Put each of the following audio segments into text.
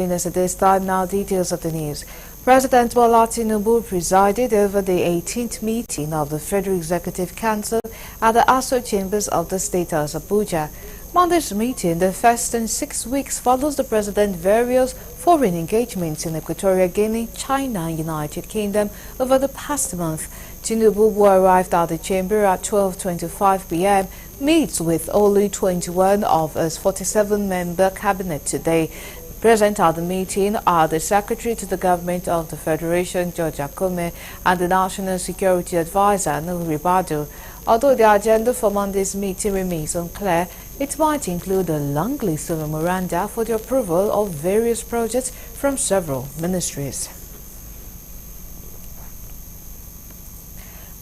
joining us at this time. Now, details of the news. President Bola Tinubu presided over the 18th meeting of the Federal Executive Council at the Aso Chambers of the State House, Abuja. Monday's meeting, the first in 6 weeks, follows the president's various foreign engagements in Equatorial Guinea, China and United Kingdom over the past month. Tinubu, who arrived at the chamber at 12:25 p.m., meets with only 21 of his 47-member cabinet today. Present at the meeting are the Secretary to the Government of the Federation, George Akume, and the National Security Advisor, Nuhu Ribadu. Although the agenda for Monday's meeting remains unclear, it might include a long list of memoranda for the approval of various projects from several ministries.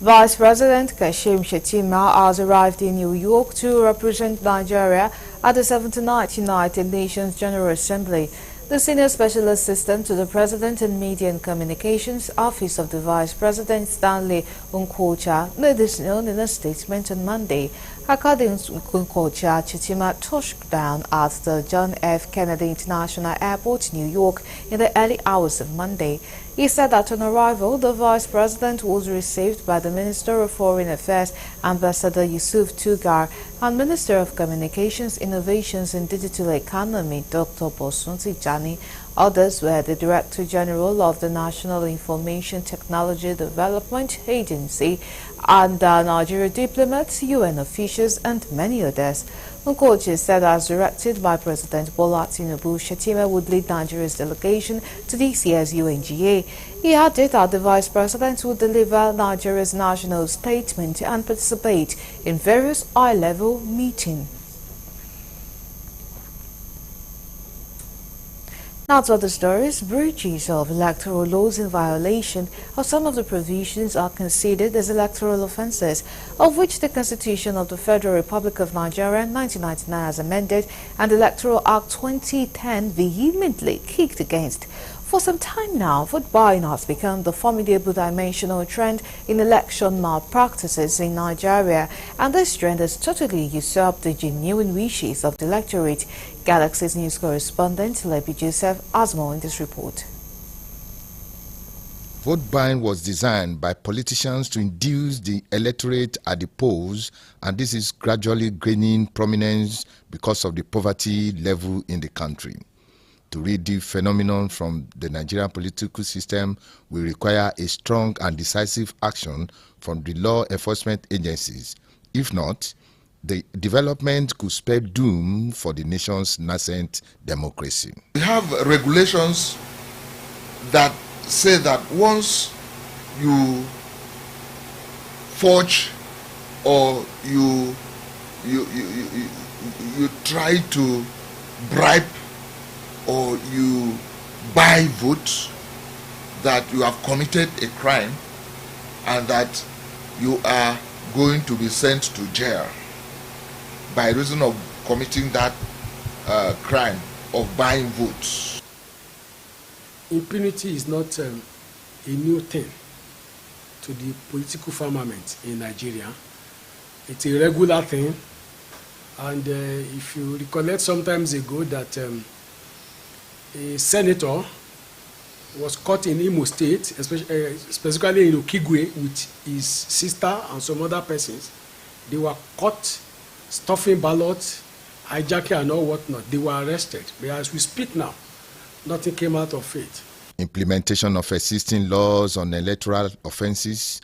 Vice President Kashim Shettima has arrived in New York to represent Nigeria at the 79th United Nations General Assembly. The Senior Special Assistant to the President in Media and Communications, Office of the Vice President, Stanley Nkwocha, made this known in a statement on Monday. According to Nkwocha, Shettima touched down at the John F. Kennedy International Airport, New York, in the early hours of Monday. He said that on arrival, the Vice President was received by the Minister of Foreign Affairs, Ambassador Yusuf Tugar, and Minister of Communications, Innovations and Digital Economy, Dr. Bosun Tijani. Others were the Director General of the National Information Technology Development Agency and Nigeria diplomats, UN officials, and many others. Nkwocha said, as directed by President Bola Tinubu, Shettima would lead Nigeria's delegation to this year's UNGA. He added that the Vice President would deliver Nigeria's national statement and participate in various high-level meetings. Now to other stories. Breaches of electoral laws in violation of some of the provisions are considered as electoral offences, of which the Constitution of the Federal Republic of Nigeria 1999 as amended and the Electoral Act 2010 vehemently kicked against. For some time now, vote buying has become the formidable dimensional trend in election malpractices in Nigeria, and this trend has totally usurped the genuine wishes of the electorate. Galaxy's news correspondent Lepi Joseph has more in this report. Vote buying was designed by politicians to induce the electorate at the polls, and this is gradually gaining prominence because of the poverty level in the country. To rid the phenomenon from the Nigerian political system will require a strong and decisive action from the law enforcement agencies. If not, the development could spell doom for the nation's nascent democracy. We have regulations that say that once you forge or you try to bribe or you buy votes, that you have committed a crime and that you are going to be sent to jail by reason of committing that crime of buying votes. Impunity is not a new thing to the political firmament in Nigeria. It's a regular thing, and if you recollect some times ago that a senator was caught in Imo State, specifically in Okigwe, with his sister and some other persons. They were caught stuffing ballots, hijacking and all whatnot. They were arrested. But as we speak now, nothing came out of it. Implementation of existing laws on electoral offences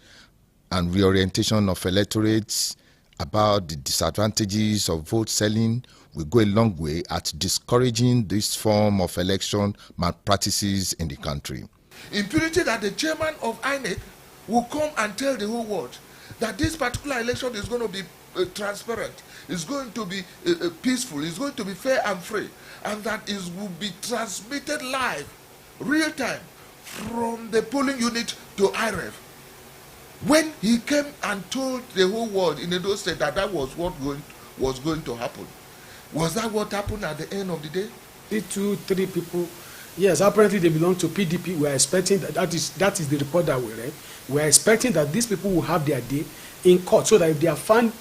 and reorientation of electorates about the disadvantages of vote selling will go a long way at discouraging this form of election malpractices in the country. Impunity that the chairman of INEC will come and tell the whole world that this particular election is going to be transparent, is going to be peaceful, is going to be fair and free, and that it will be transmitted live, real time, from the polling unit to IREF. When he came and told the whole world in Edo State that that was what was going to happen, was that what happened at the end of the day? 2, 3 people, yes, apparently they belong to PDP. We are expecting that is the report that we read. We are expecting that these people will have their day in court, so that if they are found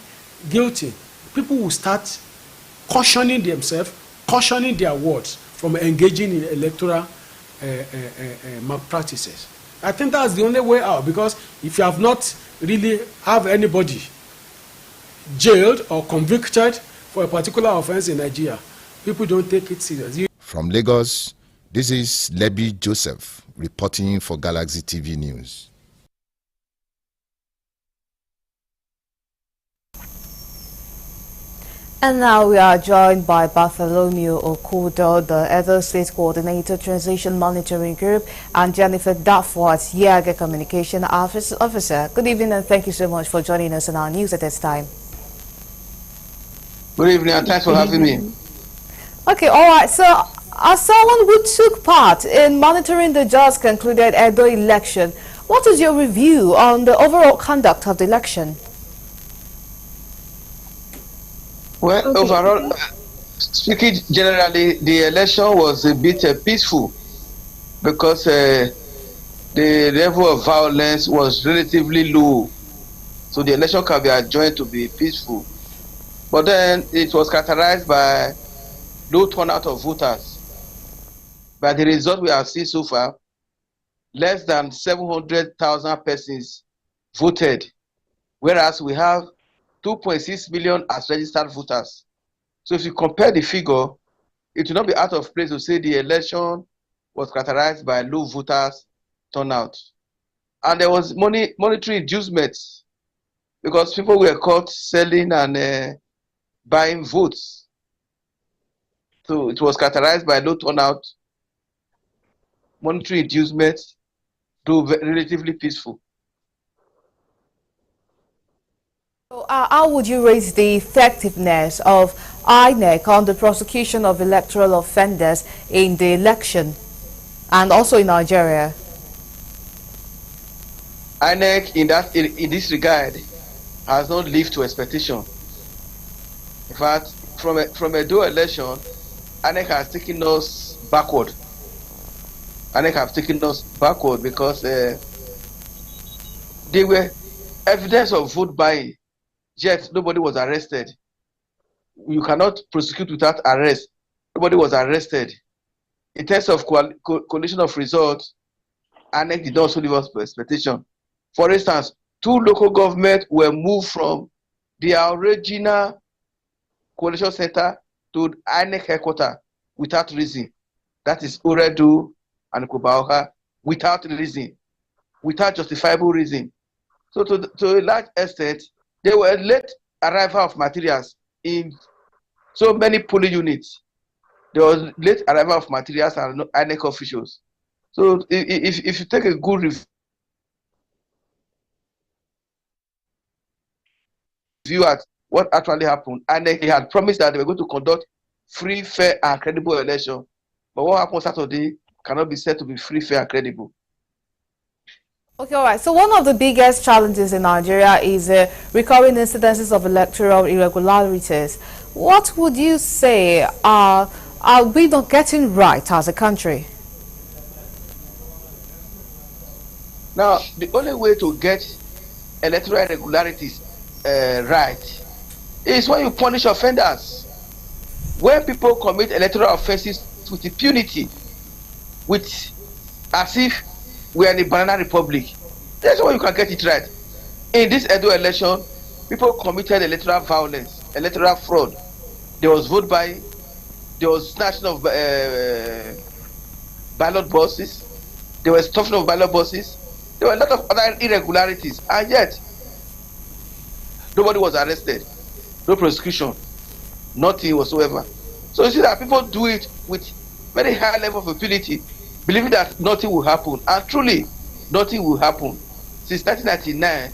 guilty, people will start cautioning themselves cautioning their wards from engaging in electoral malpractices. I think that's the only way out, because if you have not really have anybody jailed or convicted for a particular offense in Nigeria, people don't take it seriously. From Lagos, this is Lebi Joseph reporting for Galaxy TV News. And now we are joined by Bartholomew Okudo, the Edo State Coordinator Transition Monitoring Group, and Jennifer Dafwat, Yaga Communication Officer. Good evening and thank you so much for joining us in our news at this time. Good evening and thanks for having me. Okay, all right. So, as someone who took part in monitoring the just concluded Edo election, what is your review on the overall conduct of the election? Well, Okay. overall, speaking generally, the election was a bit peaceful because the level of violence was relatively low. So the election can be adjoined to be peaceful. But then it was characterized by low turnout of voters. By the result we have seen so far, less than 700,000 persons voted, whereas we have 2.6 million as registered voters. So if you compare the figure, it will not be out of place to say the election was characterized by low voters turnout. And there was monetary inducements because people were caught selling and buying votes. So it was characterized by low turnout, monetary inducements, though relatively peaceful. So, how would you rate the effectiveness of INEC on the prosecution of electoral offenders in the election and also in Nigeria? INEC in this regard has not lived to expectation. In fact, from a dual election, INEC has taken us backward. INEC have taken us backward because there were evidence of vote buying, yet nobody was arrested. You cannot prosecute without arrest. Nobody was arrested. In terms of coalition of results, INEC did not also live up to expectation. For instance, 2 local governments were moved from their original coalition center to INEC headquarters without reason. That is Oredu and Kubaoka, without reason, without justifiable reason. So to a large extent, there were late arrival of materials in so many polling units. There was late arrival of materials and INEC officials. So if you take a good review at what actually happened, INEC had promised that they were going to conduct free, fair, and credible election. But what happened Saturday cannot be said to be free, fair, and credible. Okay, all right. So one of the biggest challenges in Nigeria is recurring incidences of electoral irregularities. What would you say are we not getting right as a country? Now, the only way to get electoral irregularities right is when you punish offenders. When people commit electoral offenses with impunity, as if we are in a banana republic, that's why you can get it right. In this Edo election, people committed electoral violence, electoral fraud. There was vote buying, there was snatching of ballot boxes, there was stuffing of ballot boxes, there were a lot of other irregularities, and yet nobody was arrested, no prosecution, nothing whatsoever. So you see that people do it with very high level of impunity, believing that nothing will happen, and truly nothing will happen. Since 1999,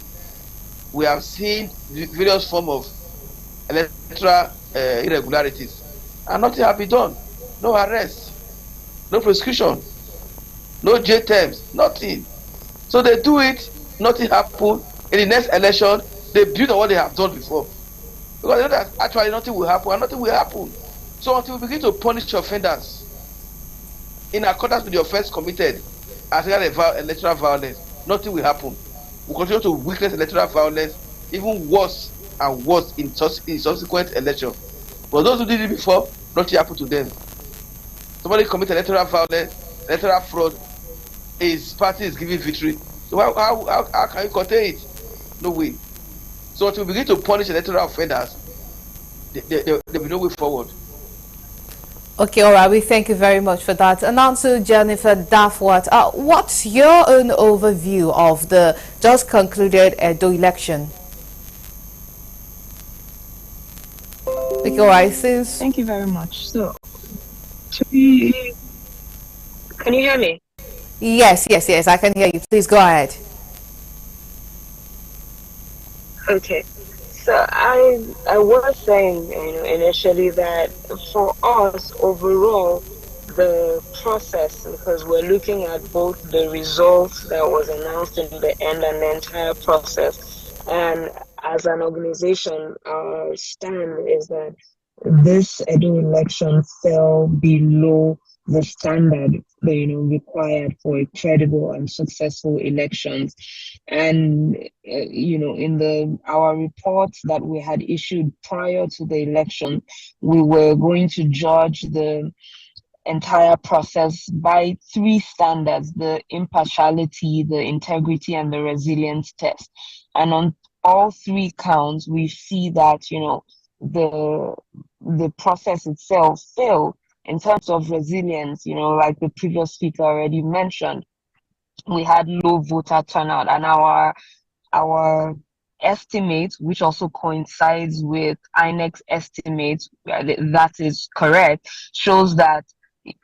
we have seen various forms of electoral irregularities, and nothing has been done. No arrest, no prosecution, no jail terms, nothing. So they do it, nothing happens. In the next election, they build on what they have done before, because they know that actually nothing will happen, and nothing will happen. So until we begin to punish offenders in accordance with the offense committed as regards electoral violence, nothing will happen. We continue to witness electoral violence, even worse and worse in subsequent election. But those who did it before, nothing happened to them. Somebody commit electoral violence, electoral fraud, his party is giving victory. So how can you contain it? No way. So to begin to punish electoral offenders, there will be no way forward. Okay, all right. We thank you very much for that. And now to Jennifer Dafwat. What's your own overview of the just concluded Edo election? Okay, all right. Thank you very much. So, can you hear me? Yes, I can hear you. Please go ahead. Okay. So I was saying, initially that for us overall, the process, because we're looking at both the results that was announced in the end and the entire process, and as an organization, our stand is that this Edo election fell below the standard required for a credible and successful elections. And in our reports that we had issued prior to the election, we were going to judge the entire process by three standards: the impartiality, the integrity, and the resilience test. And on all three counts, we see that the process itself failed. In terms of resilience, like the previous speaker already mentioned, we had low voter turnout, and our estimate, which also coincides with INEC's estimate, that is correct, shows that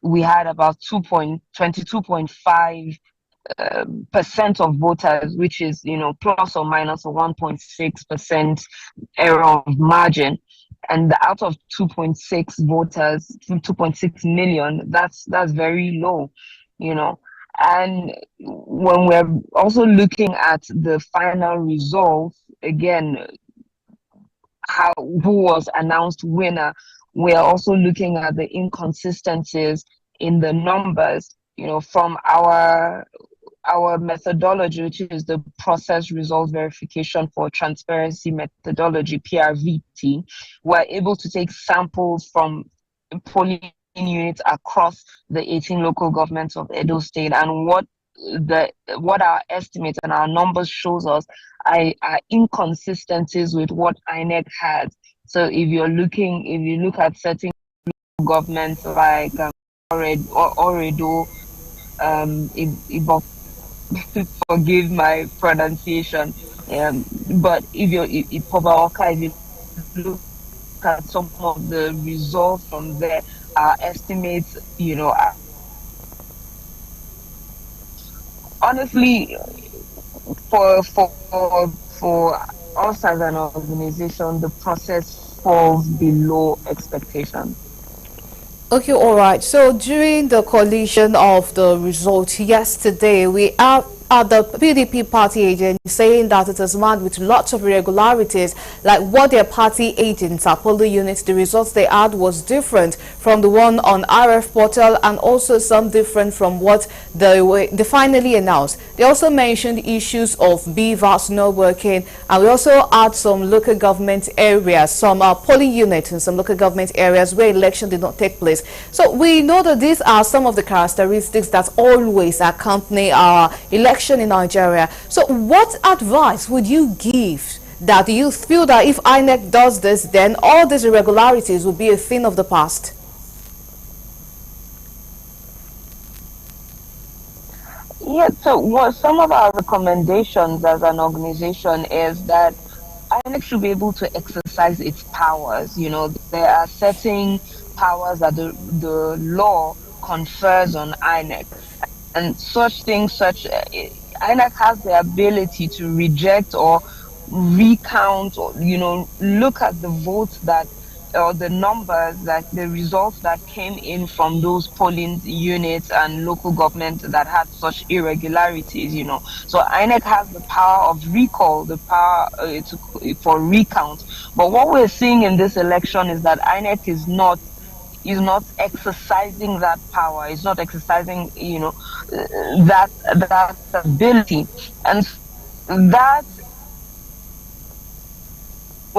we had about 22.5% of voters, which is plus or minus a 1.6% error of margin. And out of 2.6 voters, 2.6 million, that's very low, And when we're also looking at the final results, again, who was announced winner, we're also looking at the inconsistencies in the numbers, from our methodology, which is the Process Result Verification for Transparency Methodology, PRVT. We're able to take samples from polling units across the 18 local governments of Edo State, and what our estimates and our numbers shows us are inconsistencies with what INEC has. So if you look at certain governments like Oredo, forgive my pronunciation, but if you look at some of the results from there, our estimates, honestly, for us as an organization, the process falls below expectations. Okay, all right. So during the collation of the results yesterday, we are at the PDP party agent saying that it is marked with lots of irregularities, like what their party agents at polling units, the results they had was different from the one on RF portal, and also some different from what they finally announced. They also mentioned issues of BVAS not working, and we also had some local government areas, some polling units in some local government areas where election did not take place. So we know that these are some of the characteristics that always accompany our election in Nigeria. So what advice would you give that you feel that if INEC does this, then all these irregularities will be a thing of the past? Yeah, so some of our recommendations as an organization is that INEC should be able to exercise its powers. There are certain powers that the law confers on INEC. And INEC has the ability to reject or recount, or look at the votes or the numbers, the results that came in from those polling units and local government that had such irregularities. So INEC has the power of recall, the power for recount. But what we're seeing in this election is that INEC is not exercising that power. It's not exercising, that ability, and that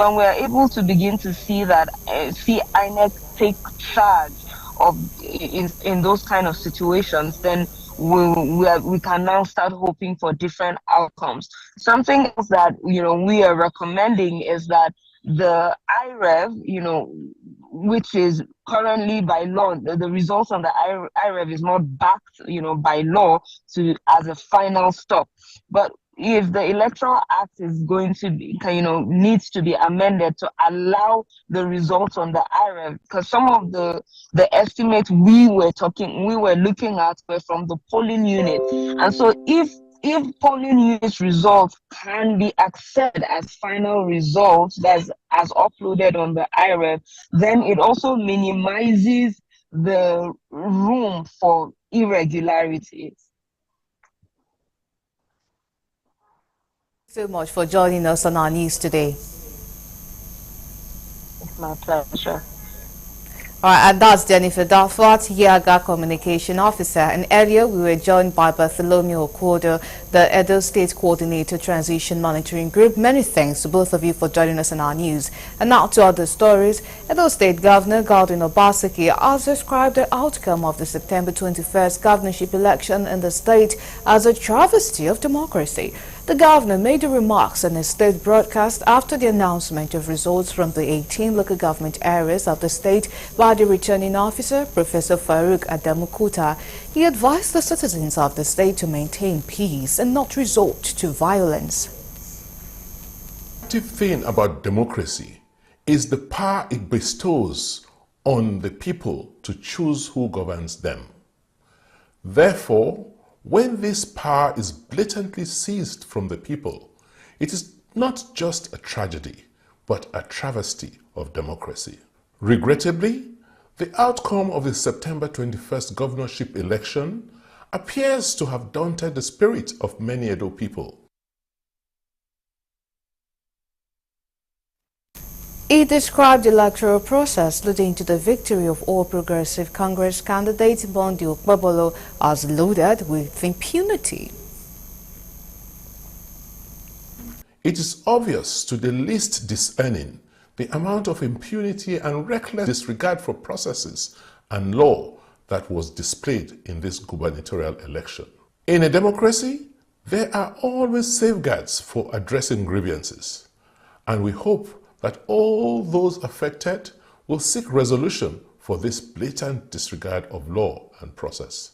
when we're able to begin to see that, see INEC take charge of in those kind of situations, then we can now start hoping for different outcomes. Something else that we are recommending is that the IREV, which is currently by law, the results on the IREV is not backed, by law as a final stop. But if the Electoral Act is going to be, needs to be amended to allow the results on the IREV, because some of the estimates we were looking at were from the polling unit, and so if polling unit results can be accepted as final results as uploaded on the IREV, then it also minimizes the room for irregularities. So much for joining us on our news today. It's my pleasure. All right, and that's Jennifer Dalfort, Yaga Communication Officer. And earlier we were joined by Bartholomew Okodo, the Edo State Coordinator Transition Monitoring Group. Many thanks to both of you for joining us in our news. And now to other stories. Edo State Governor Godwin Obaseki has described the outcome of the September 21st governorship election in the state as a travesty of democracy. The governor made the remarks in a state broadcast after the announcement of results from the 18 local government areas of the state by the returning officer, Professor Farouk Adamukuta. He advised the citizens of the state to maintain peace and not resort to violence. The thing about democracy is the power it bestows on the people to choose who governs them. Therefore, when this power is blatantly seized from the people, it is not just a tragedy, but a travesty of democracy. Regrettably, the outcome of the September 21st governorship election appears to have daunted the spirit of many Edo people. He described the electoral process leading to the victory of All Progressive Congress candidate Bondi Okpebolo as loaded with impunity. It is obvious to the least discerning the amount of impunity and reckless disregard for processes and law that was displayed in this gubernatorial election. In a democracy, there are always safeguards for addressing grievances, and we hope that all those affected will seek resolution for this blatant disregard of law and process.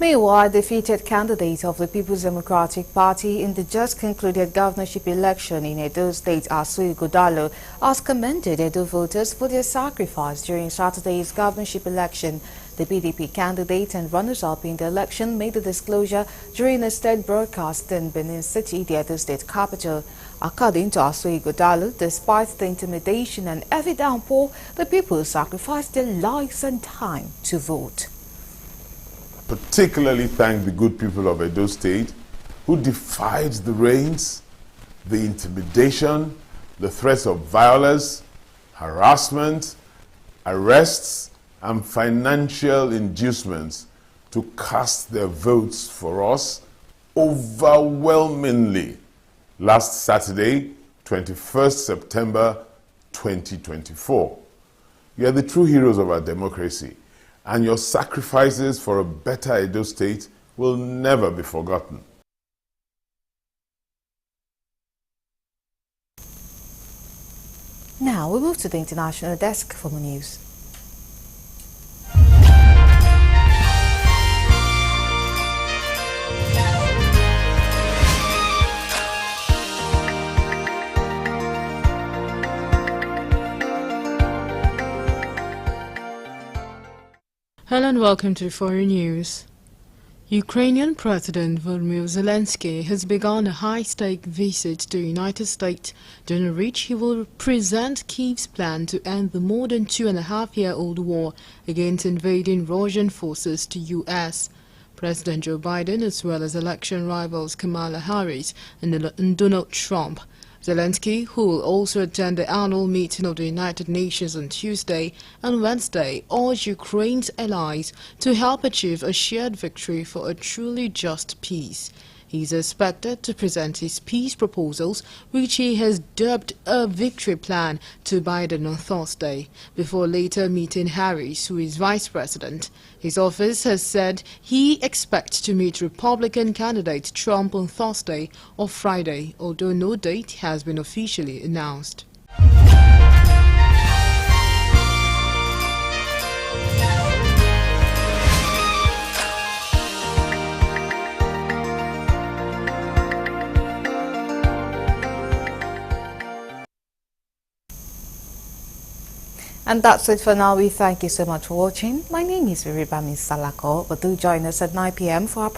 Meanwhile, defeated candidate of the People's Democratic Party in the just concluded governorship election in Edo State, Asu Ighodalo, has commended Edo voters for their sacrifice during Saturday's governorship election. The PDP candidate and runners-up in the election made the disclosure during a state broadcast in Benin City, the Edo State capital. According to Asu Ighodalo, despite the intimidation and heavy downpour, the people sacrificed their lives and time to vote. Particularly thank the good people of Edo State who defied the rains, the intimidation, the threats of violence, harassment, arrests, and financial inducements to cast their votes for us overwhelmingly last Saturday, 21st September 2024. You are the true heroes of our democracy, and your sacrifices for a better Edo State will never be forgotten. Now we move to the international desk for more news. Hello and welcome to Foreign News. Ukrainian President Volodymyr Zelensky has begun a high-stake visit to the United States, during which he will present Kyiv's plan to end the more than 2.5-year-old war against invading Russian forces to U.S. President Joe Biden, as well as election rivals Kamala Harris and Donald Trump. Zelensky, who will also attend the annual meeting of the United Nations on Tuesday and Wednesday, urged Ukraine's allies to help achieve a shared victory for a truly just peace. He is expected to present his peace proposals, which he has dubbed a victory plan, to Biden on Thursday, before later meeting Harris, who is vice president. His office has said he expects to meet Republican candidate Trump on Thursday or Friday, although no date has been officially announced. And that's it for now. We thank you so much for watching. My name is Viribami Salako, but do join us at 9 p.m. for our